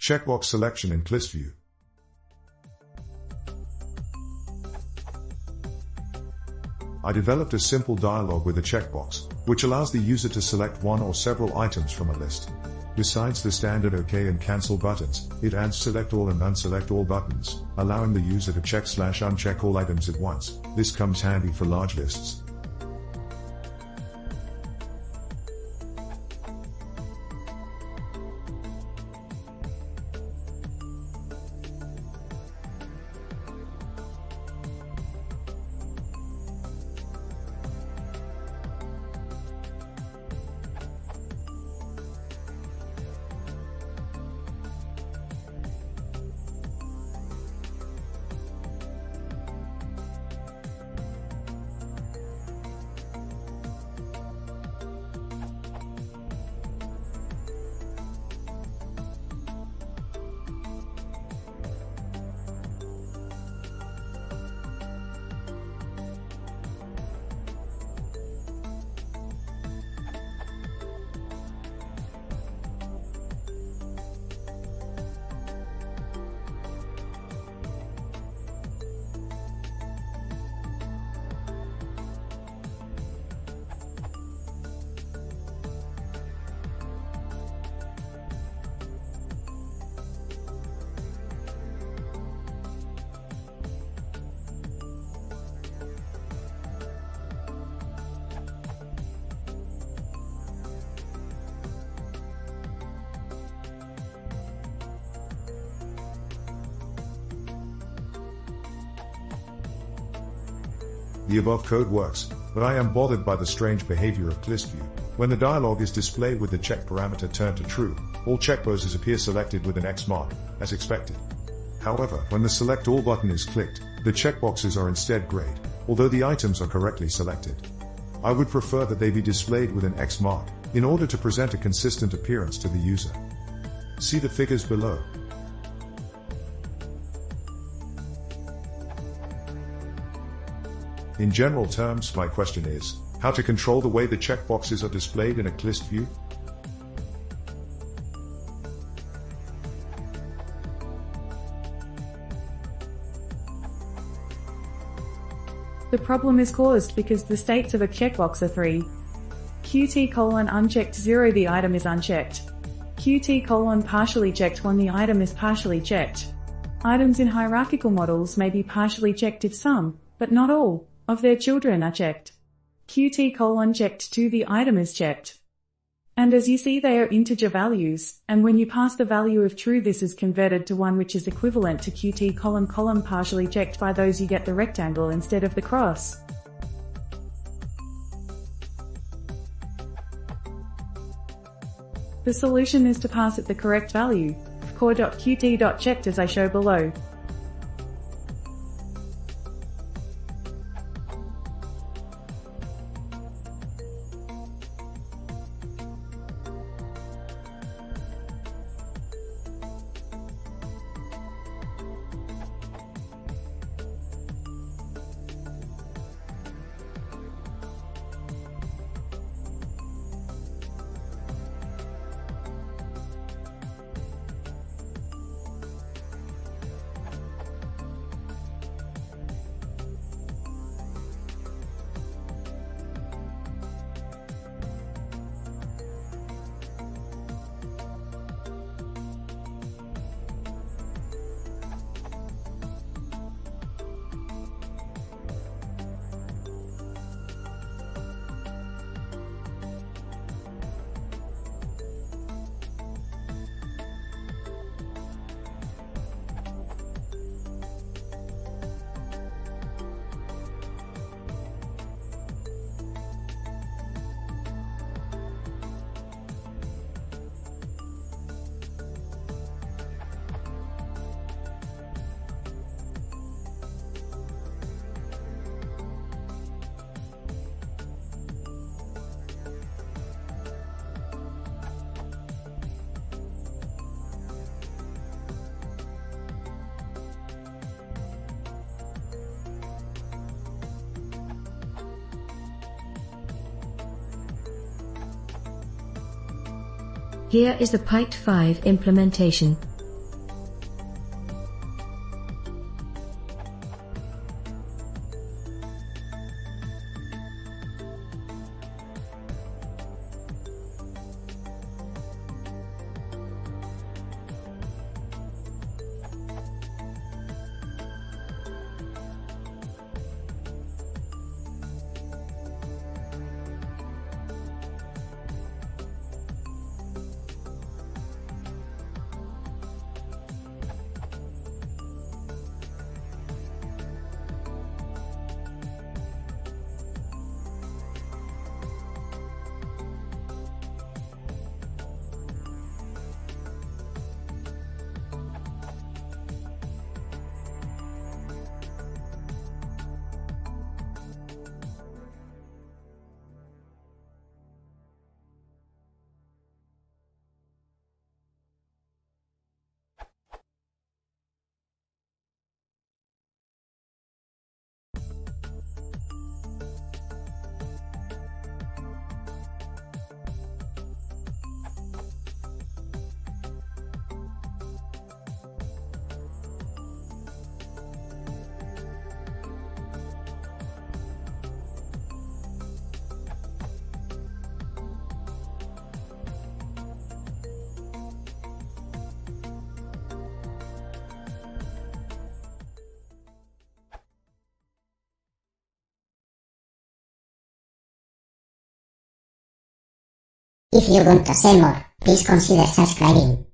Checkbox selection in QListView. I developed a simple dialog with a checkbox, which allows the user to select one or several items from a list. Besides the standard OK and Cancel buttons, it adds Select All and Unselect All buttons, allowing the user to check/uncheck all items at once. This comes handy for large lists. The above code works, but I am bothered by the strange behavior of QListView. When the dialog is displayed with the check parameter turned to true, all checkboxes appear selected with an X mark, as expected. However, when the Select All button is clicked, the checkboxes are instead grayed, although the items are correctly selected. I would prefer that they be displayed with an X mark, in order to present a consistent appearance to the user. See the figures below. In general terms, my question is, how to control the way the checkboxes are displayed in a QListView? The problem is caused because the states of a checkbox are 3. Qt:"unchecked 0 the item is unchecked. Qt:"partially checked 1 the item is partially checked. Items in hierarchical models may be partially checked if some, but not all, of their children are checked. Qt:"checked 2 the item is checked. And as you see they are integer values, and when you pass the value of true this is converted to 1 which is equivalent to Qt:" partially checked by those you get the rectangle instead of the cross. The solution is to pass it the correct value, core.qt.checked as I show below. Here is the pyqt 5 implementation. If you want to see more, please consider subscribing.